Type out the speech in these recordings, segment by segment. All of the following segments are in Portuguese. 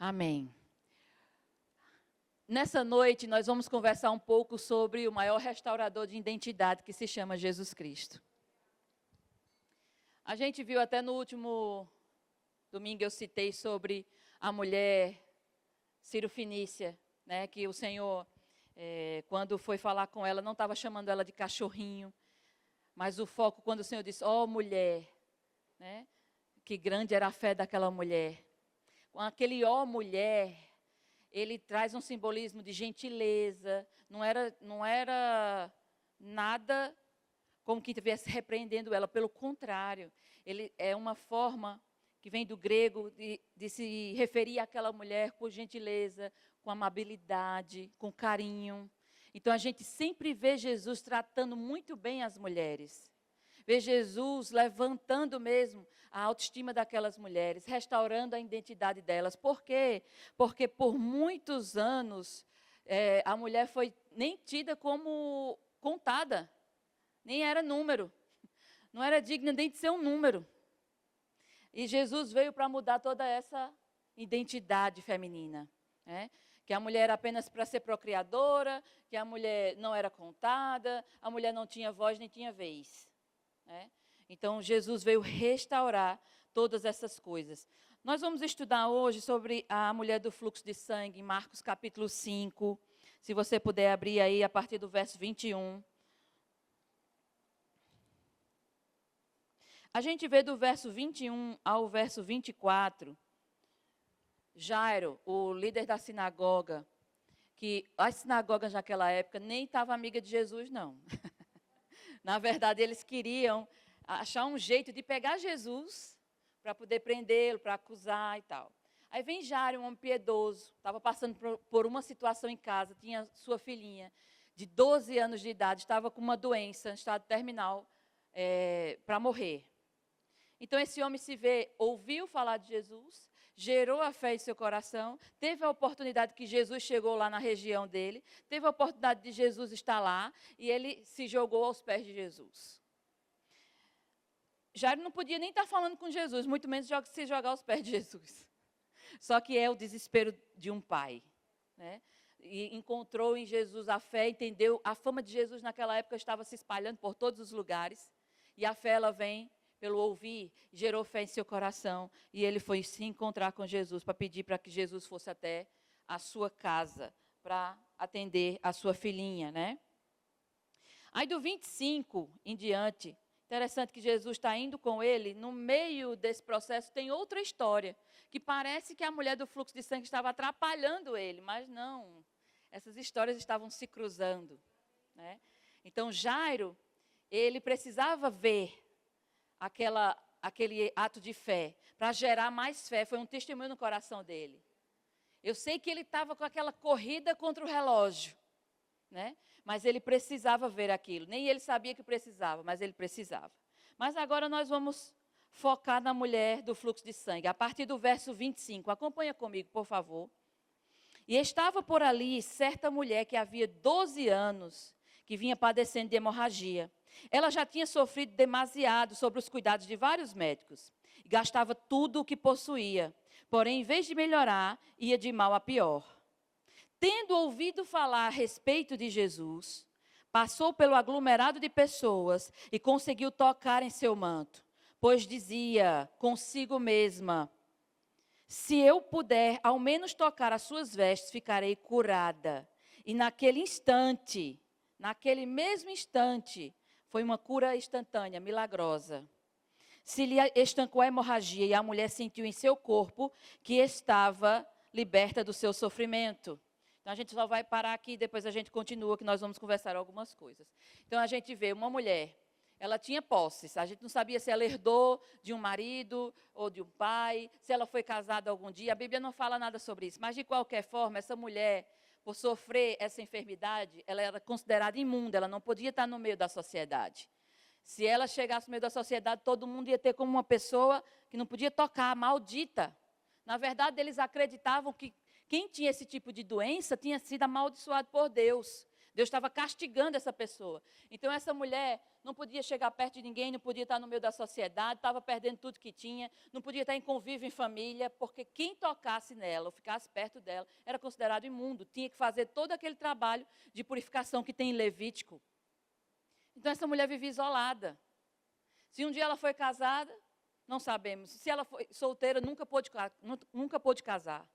Amém. Nessa noite, nós vamos conversar um pouco sobre o maior restaurador de identidade, que se chama Jesus Cristo. A gente viu até no último domingo, eu citei sobre a mulher Ciro-Fenícia, né, que o Senhor, quando foi falar com ela, não estava chamando ela de cachorrinho, mas o foco, quando o Senhor disse, ó mulher, né, que grande era a fé daquela mulher. Com aquele ó mulher, ele traz um simbolismo de gentileza, não era nada como que estivesse repreendendo ela, pelo contrário, ele é uma forma que vem do grego de se referir àquela mulher com gentileza, com amabilidade, com carinho. Então a gente sempre vê Jesus tratando muito bem as mulheres. Vê Jesus levantando mesmo a autoestima daquelas mulheres, restaurando a identidade delas. Por quê? Porque por muitos anos a mulher foi nem tida como contada, nem era número, não era digna nem de ser um número. E Jesus veio para mudar toda essa identidade feminina, né? Que a mulher era apenas para ser procriadora, que a mulher não era contada, a mulher não tinha voz nem tinha vez. Né? Então, Jesus veio restaurar todas essas coisas. Nós vamos estudar hoje sobre a mulher do fluxo de sangue, em Marcos capítulo 5. Se você puder abrir aí a partir do verso 21. A gente vê do verso 21 ao verso 24, Jairo, o líder da sinagoga, que as sinagogas naquela época nem estavam amigas de Jesus, não. Na verdade, eles queriam achar um jeito de pegar Jesus para poder prendê-lo, para acusar e tal. Aí vem Jairo, um homem piedoso, estava passando por uma situação em casa, tinha sua filhinha de 12 anos de idade, estava com uma doença, em estado terminal, para morrer. Então esse homem ouviu falar de Jesus, gerou a fé em seu coração, teve a oportunidade que Jesus chegou lá na região dele, teve a oportunidade de Jesus estar lá, e ele se jogou aos pés de Jesus. Jairo não podia nem estar falando com Jesus, muito menos se jogar aos pés de Jesus. Só que é o desespero de um pai, né? E encontrou em Jesus a fé, entendeu? A fama de Jesus naquela época estava se espalhando por todos os lugares, e a fé ela vem pelo ouvir, gerou fé em seu coração, e ele foi se encontrar com Jesus, para pedir para que Jesus fosse até a sua casa, para atender a sua filhinha, né? Aí do 25 em diante, interessante que Jesus está indo com ele, no meio desse processo tem outra história, que parece que a mulher do fluxo de sangue estava atrapalhando ele, mas não, essas histórias estavam se cruzando, né? Então Jairo, ele precisava ver aquele ato de fé, para gerar mais fé, foi um testemunho no coração dele. Eu sei que ele estava com aquela corrida contra o relógio, né? Mas ele precisava ver aquilo, nem ele sabia que precisava, mas ele precisava. Mas agora nós vamos focar na mulher do fluxo de sangue, a partir do verso 25, acompanha comigo, por favor. E estava por ali certa mulher que havia 12 anos, que vinha padecendo de hemorragia. Ela já tinha sofrido demasiado sobre os cuidados de vários médicos. E gastava tudo o que possuía. Porém, em vez de melhorar, ia de mal a pior. Tendo ouvido falar a respeito de Jesus, passou pelo aglomerado de pessoas e conseguiu tocar em seu manto. Pois dizia consigo mesma, se eu puder ao menos tocar as suas vestes, ficarei curada. E naquele mesmo instante, foi uma cura instantânea, milagrosa. Se lhe estancou a hemorragia e a mulher sentiu em seu corpo que estava liberta do seu sofrimento. Então a gente só vai parar aqui, depois a gente continua, que nós vamos conversar algumas coisas. Então a gente vê uma mulher, ela tinha posses, a gente não sabia se ela herdou de um marido ou de um pai, se ela foi casada algum dia, a Bíblia não fala nada sobre isso, mas de qualquer forma, essa mulher, por sofrer essa enfermidade, ela era considerada imunda, ela não podia estar no meio da sociedade. Se ela chegasse no meio da sociedade, todo mundo ia ter como uma pessoa que não podia tocar, maldita. Na verdade, eles acreditavam que quem tinha esse tipo de doença tinha sido amaldiçoado por Deus. Deus estava castigando essa pessoa. Então, essa mulher não podia chegar perto de ninguém, não podia estar no meio da sociedade, estava perdendo tudo que tinha, não podia estar em convívio em família, porque quem tocasse nela ou ficasse perto dela era considerado imundo. Tinha que fazer todo aquele trabalho de purificação que tem em Levítico. Então, essa mulher vivia isolada. Se um dia ela foi casada, não sabemos. Se ela foi solteira, nunca pôde casar.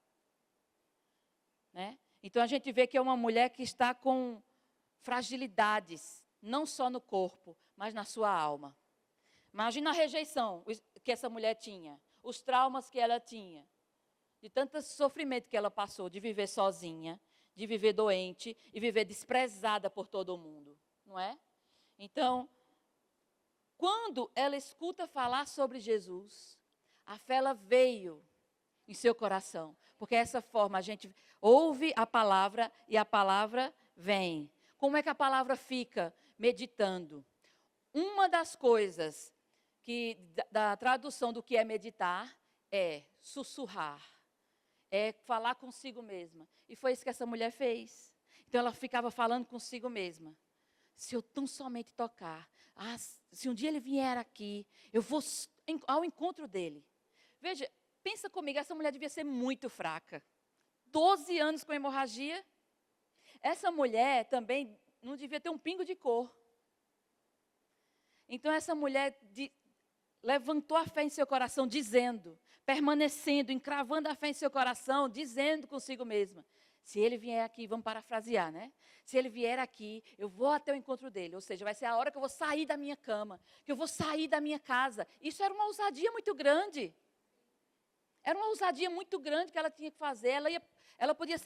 Né? Então, a gente vê que é uma mulher que está com fragilidades, não só no corpo, mas na sua alma. Imagina a rejeição que essa mulher tinha, os traumas que ela tinha, de tanto sofrimento que ela passou, de viver sozinha, de viver doente e viver desprezada por todo mundo, não é? Então, quando ela escuta falar sobre Jesus, a fé ela veio em seu coração, porque dessa forma a gente ouve a palavra e a palavra vem. Como é que a palavra fica? Meditando. Uma das coisas da tradução do que é meditar é sussurrar, é falar consigo mesma. E foi isso que essa mulher fez. Então ela ficava falando consigo mesma. Se eu tão somente tocar, se um dia ele vier aqui, eu vou ao encontro dele. Veja, pensa comigo, essa mulher devia ser muito fraca. 12 anos com hemorragia. Essa mulher também não devia ter um pingo de cor. Então essa mulher levantou a fé em seu coração, dizendo, permanecendo, encravando a fé em seu coração, dizendo consigo mesma, se ele vier aqui, vamos parafrasear, né? Se ele vier aqui, eu vou até o encontro dele. Ou seja, vai ser a hora que eu vou sair da minha cama, que eu vou sair da minha casa. Isso era uma ousadia muito grande. Era uma ousadia muito grande que ela tinha que fazer. Ela podia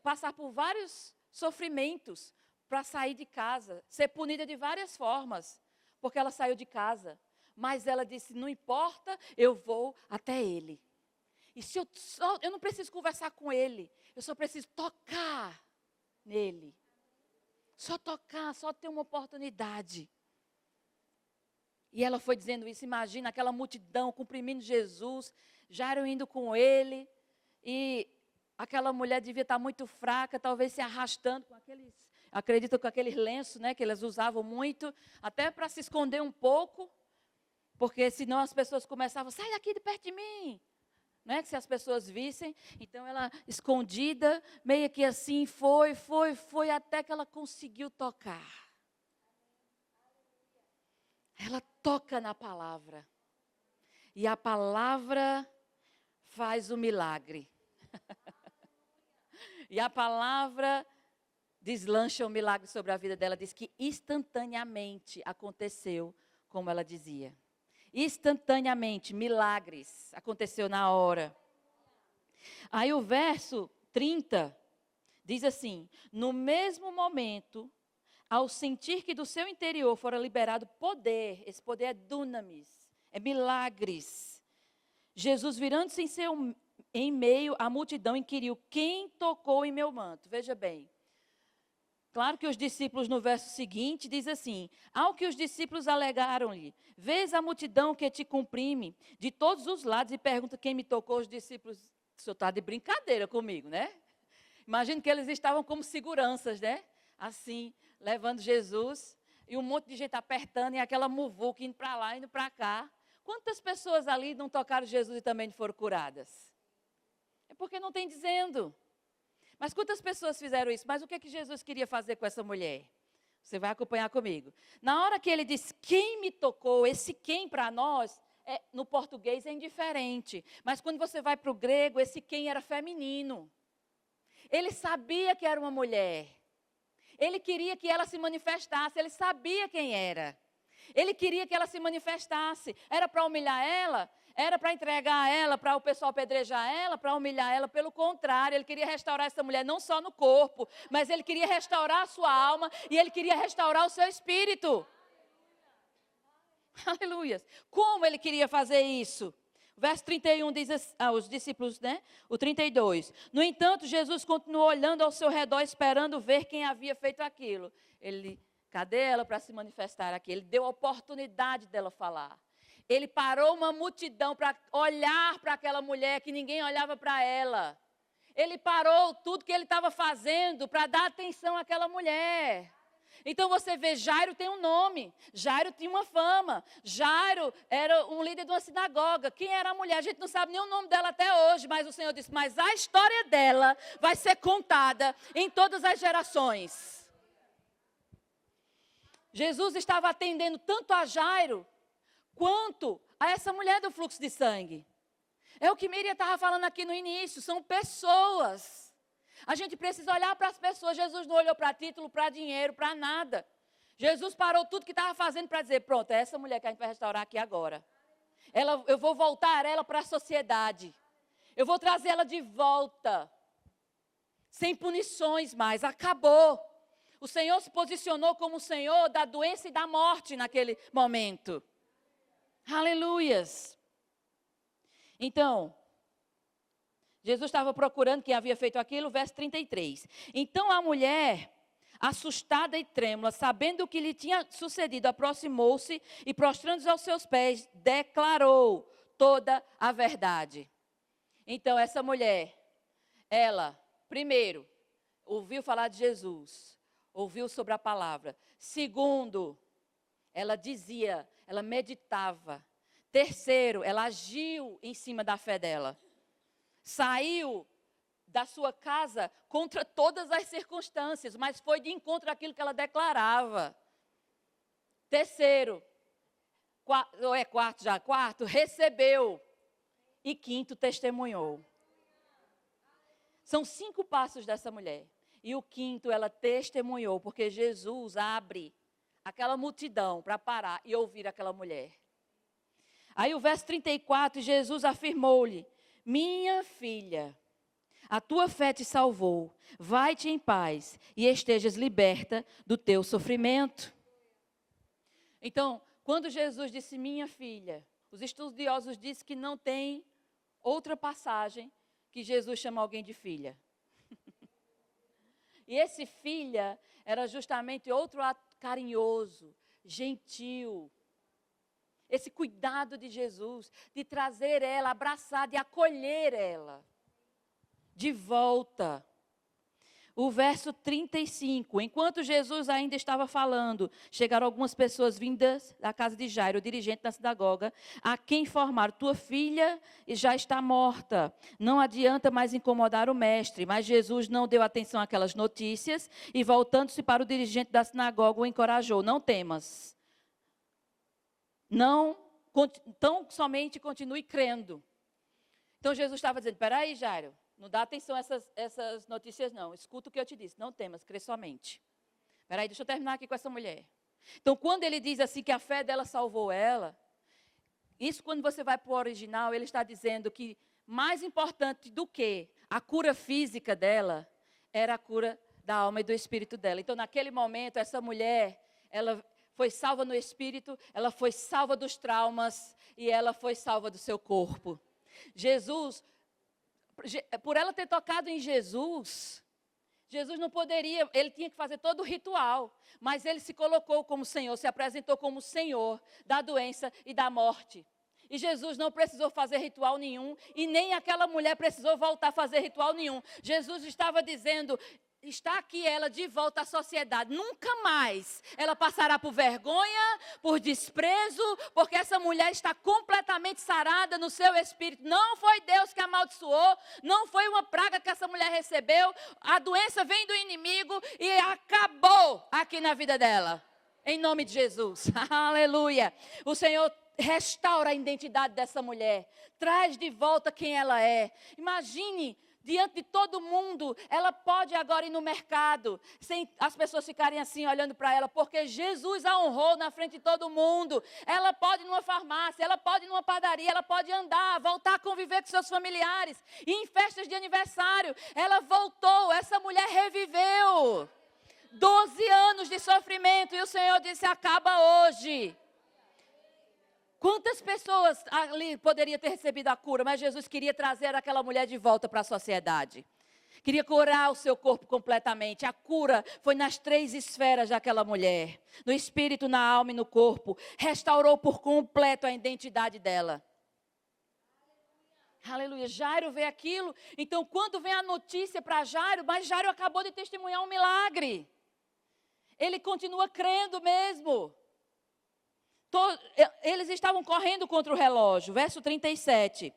passar por vários sofrimentos para sair de casa, ser punida de várias formas, porque ela saiu de casa. Mas ela disse, não importa, eu vou até ele. E se eu não preciso conversar com ele, eu só preciso tocar nele. Só tocar, só ter uma oportunidade. E ela foi dizendo isso, imagina aquela multidão comprimindo Jesus, Jairo indo com ele, e aquela mulher devia estar muito fraca, talvez se arrastando com aqueles lenços, né, que elas usavam muito, até para se esconder um pouco, porque senão as pessoas começavam, sai daqui de perto de mim, né, que se as pessoas vissem. Então ela escondida, meio que assim, foi, até que ela conseguiu tocar. Ela toca na palavra. E a palavra faz o milagre. E a palavra deslancha o milagre sobre a vida dela. Diz que instantaneamente aconteceu como ela dizia. Instantaneamente, milagres. Aconteceu na hora. Aí o verso 30 diz assim, no mesmo momento, ao sentir que do seu interior fora liberado poder, esse poder é dunamis, é milagres. Jesus, virando-se em meio à multidão, inquiriu, quem tocou em meu manto? Veja bem, claro que os discípulos no verso seguinte diz assim, ao que os discípulos alegaram-lhe, vês a multidão que te comprime de todos os lados e pergunta quem me tocou, os discípulos, o senhor está de brincadeira comigo, né? Imagino que eles estavam como seguranças, né? Assim, levando Jesus, e um monte de gente apertando, e aquela muvuca indo para lá, indo para cá. Quantas pessoas ali não tocaram Jesus e também foram curadas? É porque não tem dizendo. Mas quantas pessoas fizeram isso? Mas o que Jesus queria fazer com essa mulher? Você vai acompanhar comigo. Na hora que ele diz, quem me tocou, esse quem para nós, no português é indiferente. Mas quando você vai para o grego, esse quem era feminino. Ele sabia que era uma mulher. Ele queria que ela se manifestasse, ele sabia quem era. Ele queria que ela se manifestasse. Era para humilhar ela? Era para entregar ela, para o pessoal apedrejar ela, para humilhar ela? Pelo contrário, ele queria restaurar essa mulher não só no corpo, mas ele queria restaurar a sua alma e ele queria restaurar o seu espírito. Aleluia. Como ele queria fazer isso? O verso 31 diz aos discípulos, né? O 32. No entanto, Jesus continuou olhando ao seu redor, esperando ver quem havia feito aquilo. Cadê ela para se manifestar aqui? Ele deu a oportunidade dela falar. Ele parou uma multidão para olhar para aquela mulher que ninguém olhava para ela. Ele parou tudo que ele estava fazendo para dar atenção àquela mulher. Então você vê, Jairo tem um nome, Jairo tinha uma fama, Jairo era um líder de uma sinagoga. Quem era a mulher? A gente não sabe nem o nome dela até hoje, mas o Senhor disse, mas a história dela vai ser contada em todas as gerações. Jesus estava atendendo tanto a Jairo, quanto a essa mulher do fluxo de sangue. É o que Miriam estava falando aqui no início, são pessoas. A gente precisa olhar para as pessoas. Jesus não olhou para título, para dinheiro, para nada. Jesus parou tudo que estava fazendo para dizer, pronto, é essa mulher que a gente vai restaurar aqui agora. Eu vou voltar ela para a sociedade. Eu vou trazer ela de volta. Sem punições mais, acabou. O Senhor se posicionou como o Senhor da doença e da morte naquele momento. Aleluias. Então, Jesus estava procurando quem havia feito aquilo, verso 33. Então a mulher, assustada e trêmula, sabendo o que lhe tinha sucedido, aproximou-se e, prostrando-se aos seus pés, declarou toda a verdade. Então essa mulher, ela, primeiro, ouviu falar de Jesus, ouviu sobre a palavra. Segundo, ela dizia, ela meditava. Terceiro, ela agiu em cima da fé dela. Saiu da sua casa contra todas as circunstâncias, mas foi de encontro àquilo que ela declarava. Terceiro, quarto, recebeu. E quinto, testemunhou. São 5 passos dessa mulher. E o quinto, ela testemunhou, porque Jesus abre aquela multidão para parar e ouvir aquela mulher. Aí o verso 34, Jesus afirmou-lhe, minha filha, a tua fé te salvou, vai-te em paz e estejas liberta do teu sofrimento. Então, quando Jesus disse minha filha, os estudiosos dizem que não tem outra passagem que Jesus chama alguém de filha. E esse filha era justamente outro ato carinhoso, gentil. Esse cuidado de Jesus, de trazer ela, abraçar, de acolher ela de volta. O verso 35, enquanto Jesus ainda estava falando, chegaram algumas pessoas vindas da casa de Jairo, o dirigente da sinagoga, a quem informaram, tua filha já está morta, não adianta mais incomodar o mestre. Mas Jesus não deu atenção àquelas notícias e, voltando-se para o dirigente da sinagoga, o encorajou, não temas. Então, somente continue crendo. Então, Jesus estava dizendo, espera aí, Jairo, não dá atenção a essas notícias, não. Escuta o que eu te disse, não temas, crê somente. Espera aí, deixa eu terminar aqui com essa mulher. Então, quando ele diz assim que a fé dela salvou ela, isso quando você vai para o original, ele está dizendo que mais importante do que a cura física dela, era a cura da alma e do espírito dela. Então, naquele momento, essa mulher, ela foi salva no espírito, ela foi salva dos traumas e ela foi salva do seu corpo. Jesus, por ela ter tocado em Jesus, Jesus não poderia, ele tinha que fazer todo o ritual, mas ele se colocou como Senhor, se apresentou como Senhor da doença e da morte. E Jesus não precisou fazer ritual nenhum, e nem aquela mulher precisou voltar a fazer ritual nenhum. Jesus estava dizendo, está aqui ela de volta à sociedade. Nunca mais ela passará por vergonha, por desprezo, porque essa mulher está completamente sarada no seu espírito. Não foi Deus que amaldiçoou, não foi uma praga que essa mulher recebeu. A doença vem do inimigo e acabou aqui na vida dela. Em nome de Jesus. Aleluia. O Senhor restaura a identidade dessa mulher. Traz de volta quem ela é. Imagine, diante de todo mundo, ela pode agora ir no mercado, sem as pessoas ficarem assim olhando para ela, porque Jesus a honrou na frente de todo mundo. Ela pode ir numa farmácia, ela pode ir numa padaria, ela pode andar, voltar a conviver com seus familiares. E em festas de aniversário, ela voltou, essa mulher reviveu. 12 anos de sofrimento e o Senhor disse, acaba hoje. Quantas pessoas ali poderiam ter recebido a cura, mas Jesus queria trazer aquela mulher de volta para a sociedade. Queria curar o seu corpo completamente. A cura foi nas 3 esferas daquela mulher. No espírito, na alma e no corpo. Restaurou por completo a identidade dela. Aleluia. Jairo vê aquilo. Então, quando vem a notícia para Jairo, mas Jairo acabou de testemunhar um milagre. Ele continua crendo mesmo. Eles estavam correndo contra o relógio. Verso 37.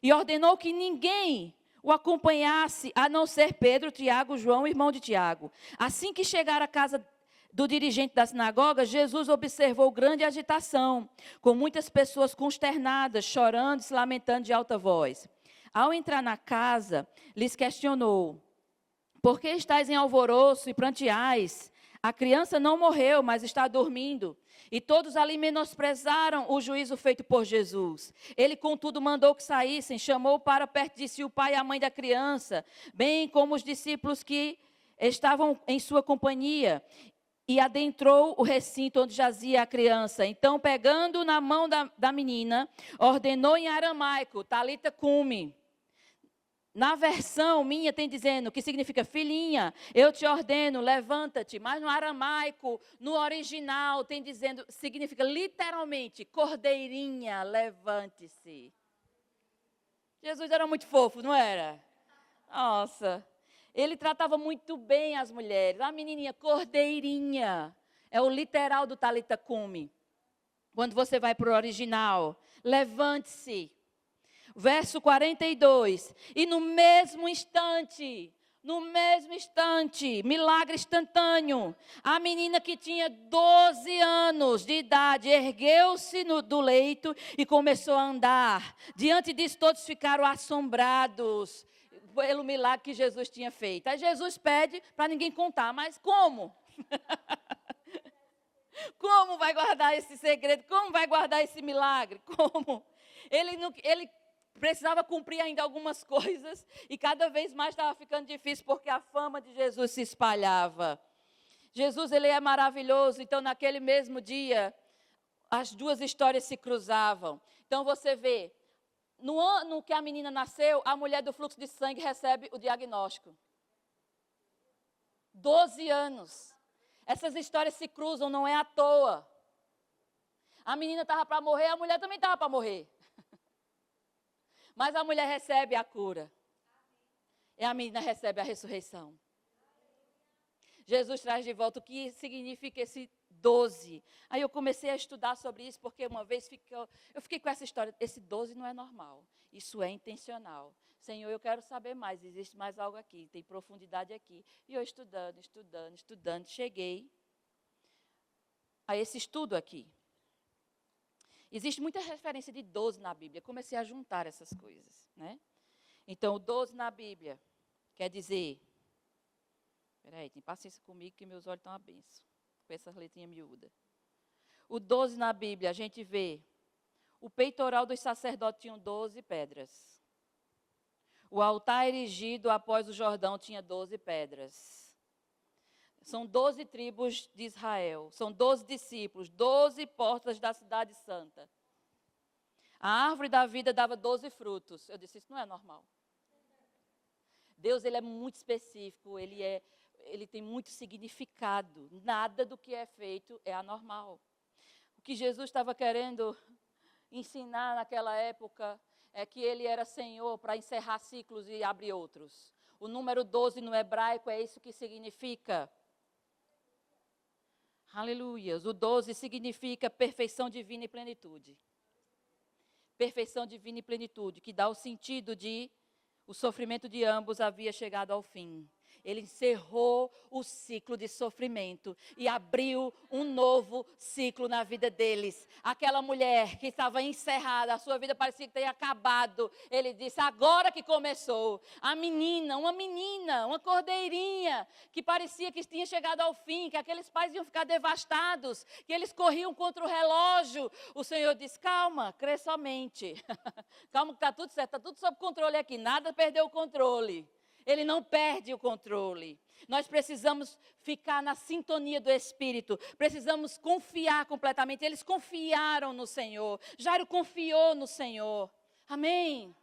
E ordenou que ninguém o acompanhasse, a não ser Pedro, Tiago, João, irmão de Tiago. Assim que chegaram à casa do dirigente da sinagoga, Jesus observou grande agitação, com muitas pessoas consternadas, chorando e se lamentando de alta voz. Ao entrar na casa, lhes questionou: por que estáis em alvoroço e pranteais? A criança não morreu, mas está dormindo. E todos ali menosprezaram o juízo feito por Jesus. Ele, contudo, mandou que saíssem, chamou para perto de si o pai e a mãe da criança, bem como os discípulos que estavam em sua companhia, e adentrou o recinto onde jazia a criança. Então, pegando na mão da menina, ordenou em aramaico: Talita cumi. Na versão minha tem dizendo que significa: filhinha, eu te ordeno, levanta-te. Mas no aramaico, no original, tem dizendo, significa literalmente: cordeirinha, levante-se. Jesus era muito fofo, não era? Nossa, ele tratava muito bem as mulheres. A menininha, cordeirinha, é o literal do Talita cumi. Quando você vai para o original, levante-se. Verso 42, e no mesmo instante, milagre instantâneo, a menina que tinha 12 anos de idade ergueu-se do leito e começou a andar. Diante disso, todos ficaram assombrados pelo milagre que Jesus tinha feito. Aí Jesus pede para ninguém contar, mas como? Como vai guardar esse segredo? Como vai guardar esse milagre? Como? Ele precisava cumprir ainda algumas coisas e cada vez mais estava ficando difícil porque a fama de Jesus se espalhava. Jesus, ele é maravilhoso. Então, naquele mesmo dia, as duas histórias se cruzavam. Então, você vê, no ano que a menina nasceu, a mulher do fluxo de sangue recebe o diagnóstico. 12 anos. Essas histórias se cruzam, não é à toa. A menina estava para morrer, a mulher também estava para morrer. Mas a mulher recebe a cura. E a menina recebe a ressurreição. Jesus traz de volta o que significa esse 12. Aí eu comecei a estudar sobre isso, porque uma vez eu fiquei com essa história. Esse 12 não é normal. Isso é intencional. Senhor, eu quero saber mais. Existe mais algo aqui. Tem profundidade aqui. E eu estudando. Cheguei a esse estudo aqui. Existe muita referência de 12 na Bíblia. Comecei a juntar essas coisas, né? Então, o 12 na Bíblia quer dizer... Peraí, tem paciência comigo que meus olhos estão a benção. Com essas letrinhas miúdas. O 12 na Bíblia, a gente vê... O peitoral dos sacerdotes tinha 12 pedras. O altar erigido após o Jordão tinha 12 pedras. São 12 tribos de Israel. São 12 discípulos, 12 portas da cidade santa. A árvore da vida dava 12 frutos. Eu disse, isso não é normal. Deus, ele é muito específico, ele tem muito significado. Nada do que é feito é anormal. O que Jesus estava querendo ensinar naquela época é que ele era Senhor para encerrar ciclos e abrir outros. O número 12 no hebraico é isso que significa. Aleluia. O 12 significa perfeição divina e plenitude. Perfeição divina e plenitude, que dá o sentido de o sofrimento de ambos havia chegado ao fim. Ele encerrou o ciclo de sofrimento e abriu um novo ciclo na vida deles. Aquela mulher que estava encerrada, a sua vida parecia que ter acabado. Ele disse, agora que começou. A menina, uma cordeirinha, que parecia que tinha chegado ao fim, que aqueles pais iam ficar devastados, que eles corriam contra o relógio. O Senhor disse, calma, crê somente. Calma que está tudo certo, está tudo sob controle aqui, nada perdeu o controle. Ele não perde o controle. Nós precisamos ficar na sintonia do Espírito. Precisamos confiar completamente. Eles confiaram no Senhor. Jairo confiou no Senhor. Amém?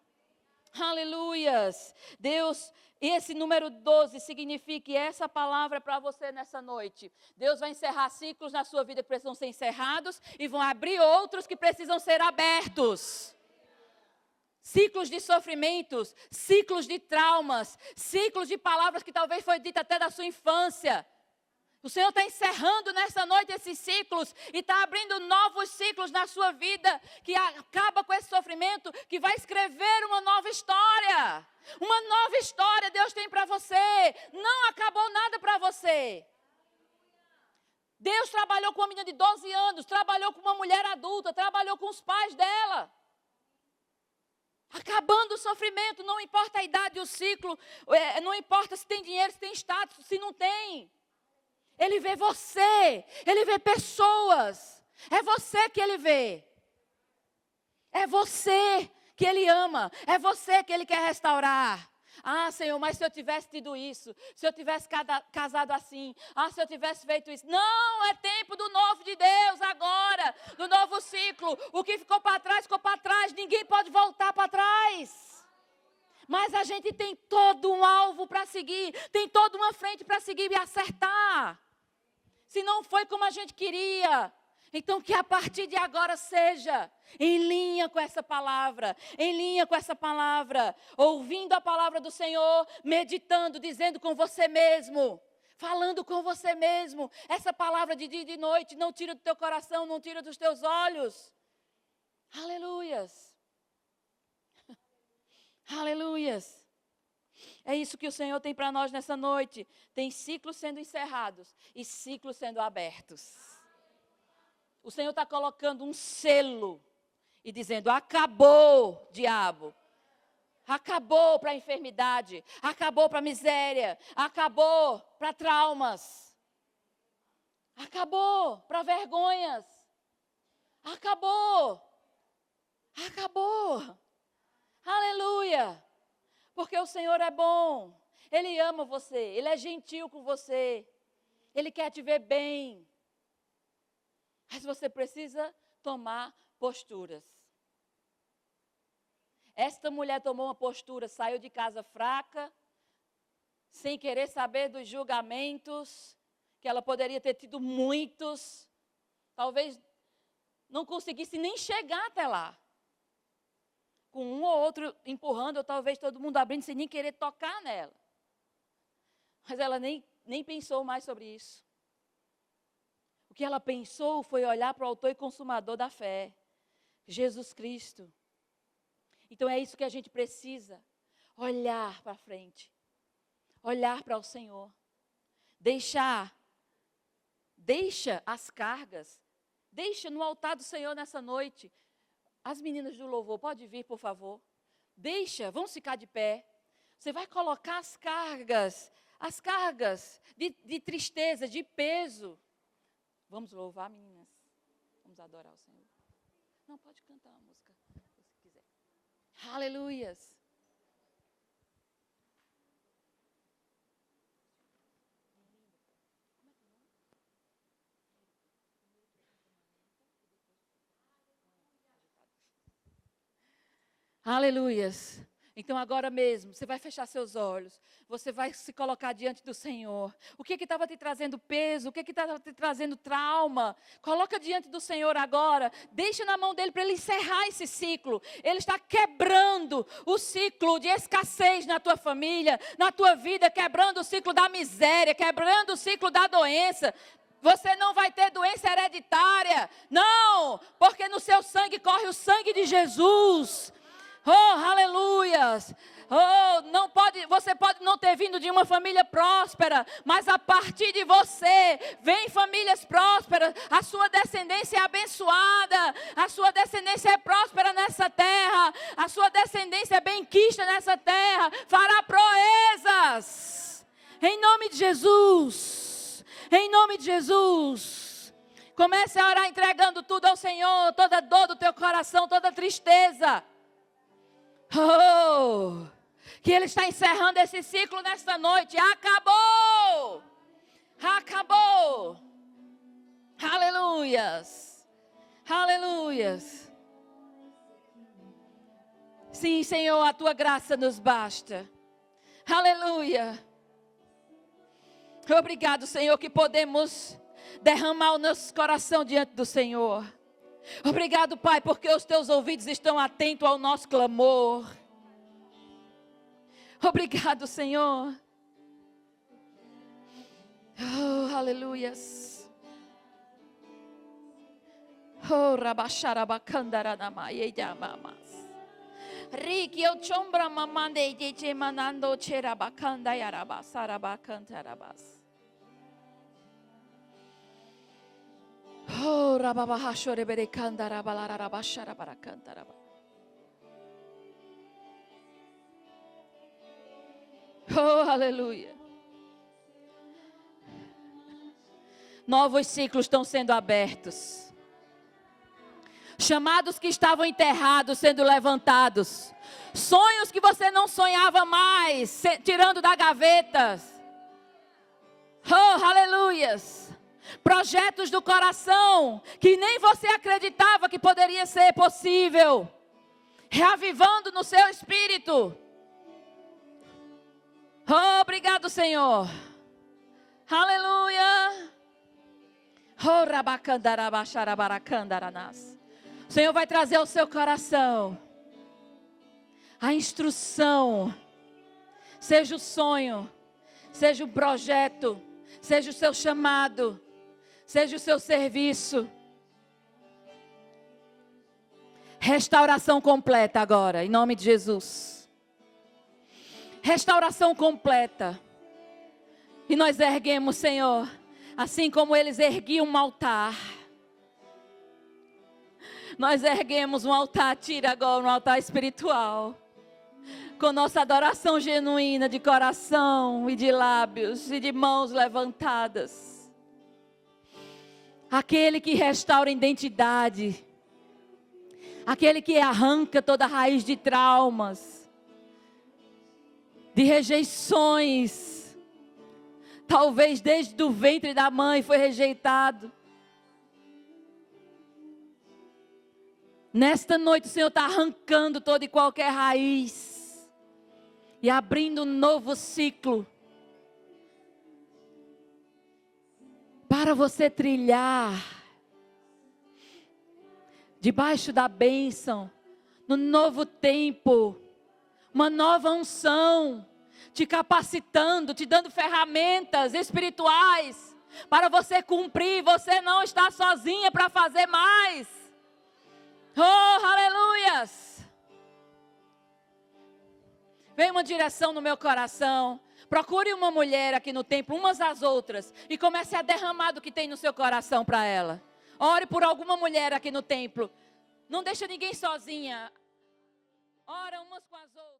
Aleluias. Deus, esse número 12 significa que essa palavra é para você nessa noite. Deus vai encerrar ciclos na sua vida que precisam ser encerrados e vão abrir outros que precisam ser abertos. ciclos de sofrimentos, ciclos de traumas, ciclos de palavras que talvez foi dita até da sua infância. O Senhor está encerrando nessa noite esses ciclos e está abrindo novos ciclos na sua vida, que acaba com esse sofrimento, que vai escrever uma nova história. Uma nova história Deus tem para você. Não acabou nada para você. Deus trabalhou com uma menina de 12 anos, trabalhou com uma mulher adulta, trabalhou com os pais dela. Acabando o sofrimento, não importa a idade, o ciclo, não importa se tem dinheiro, se tem status, se não tem. Ele vê você, Ele vê pessoas, é você que Ele vê. É você que Ele ama, é você que Ele quer restaurar. Ah, Senhor, mas se eu tivesse tido isso, se eu tivesse casado assim, se eu tivesse feito isso. Não, é tempo do novo de Deus agora, do novo ciclo. O que ficou para trás, ninguém pode voltar para trás. Mas a gente tem todo um alvo para seguir, tem toda uma frente para seguir e acertar. Se não foi como a gente queria, então que a partir de agora seja em linha com essa palavra, ouvindo a palavra do Senhor, meditando, dizendo com você mesmo, falando com você mesmo, essa palavra de dia e de noite, não tira do teu coração, não tira dos teus olhos. Aleluias. Aleluias. É isso que o Senhor tem para nós nessa noite. Tem ciclos sendo encerrados e ciclos sendo abertos. O Senhor está colocando um selo e dizendo: acabou, diabo. Acabou para a enfermidade, acabou para a miséria, acabou para traumas, acabou para vergonhas, acabou. Aleluia. Porque o Senhor é bom, Ele ama você, Ele é gentil com você, Ele quer te ver bem. Mas você precisa tomar posturas. Esta mulher tomou uma postura, saiu de casa fraca, sem querer saber dos julgamentos, que ela poderia ter tido muitos, talvez não conseguisse nem chegar até lá. Com um ou outro empurrando, ou talvez todo mundo abrindo, sem nem querer tocar nela. Mas ela nem pensou mais sobre isso. O que ela pensou foi olhar para o autor e consumador da fé, Jesus Cristo. Então é isso que a gente precisa, olhar para frente, olhar para o Senhor. Deixa as cargas, deixa no altar do Senhor nessa noite. As meninas do louvor, pode vir, por favor. Vamos ficar de pé. Você vai colocar as cargas de tristeza, de peso. Vamos louvar, meninas. Vamos adorar o Senhor. Não, pode cantar a música, se quiser. Aleluias. Aleluias. Então agora mesmo, você vai fechar seus olhos, você vai se colocar diante do Senhor. O que estava te trazendo peso, o que estava te trazendo trauma, coloca diante do Senhor agora, deixa na mão dele para ele encerrar esse ciclo. Ele está quebrando o ciclo de escassez na tua família, na tua vida, quebrando o ciclo da miséria, quebrando o ciclo da doença. Você não vai ter doença hereditária, não, porque no seu sangue corre o sangue de Jesus. Oh, aleluias. Você pode não ter vindo de uma família próspera, mas a partir de você, vem famílias prósperas, a sua descendência é abençoada, a sua descendência é próspera nessa terra, a sua descendência é benquista nessa terra, fará proezas, em nome de Jesus, em nome de Jesus. Comece a orar entregando tudo ao Senhor, toda dor do teu coração, toda tristeza. Oh, que Ele está encerrando esse ciclo nesta noite. Acabou! Acabou! Aleluias! Aleluias! Sim, Senhor, a Tua graça nos basta. Aleluia! Obrigado, Senhor, que podemos derramar o nosso coração diante do Senhor. Obrigado, Pai, porque os teus ouvidos estão atentos ao nosso clamor. Obrigado, Senhor. Oh, aleluias. Oh, rabacharabacandaranama yeyamamas. Riki eu chombra mamande yeje manando cherabacanda yarabasarabacantarabas. Oh, rababahashoreberecandarabalarabasharabacantarabas. Oh, aleluia. Novos ciclos estão sendo abertos. Chamados que estavam enterrados sendo levantados. Sonhos que você não sonhava mais, tirando da gaveta. Oh, aleluias. Projetos do coração que nem você acreditava que poderia ser possível. Reavivando no seu espírito. Oh, obrigado, Senhor. Aleluia. Oh, rabacandarabacharabaracandaranás. O Senhor vai trazer ao seu coração a instrução. Seja o sonho, seja o projeto, seja o seu chamado, seja o seu serviço. Restauração completa agora, em nome de Jesus. Restauração completa. E nós erguemos, Senhor, assim como eles erguiam um altar. Nós erguemos um altar, tira agora um altar espiritual. Com nossa adoração genuína de coração e de lábios e de mãos levantadas. Aquele que restaura a identidade. Aquele que arranca toda a raiz de traumas. De rejeições. Talvez desde o ventre da mãe foi rejeitado. Nesta noite o Senhor está arrancando toda e qualquer raiz. E abrindo um novo ciclo. Para você trilhar. Debaixo da bênção. No novo tempo. Uma nova unção. Te capacitando, te dando ferramentas espirituais. Para você cumprir. Você não está sozinha para fazer mais. Oh, aleluias. Vem uma direção no meu coração. Procure uma mulher aqui no templo, umas às outras. E comece a derramar do que tem no seu coração para ela. Ore por alguma mulher aqui no templo. Não deixa ninguém sozinha. Ora umas com as outras.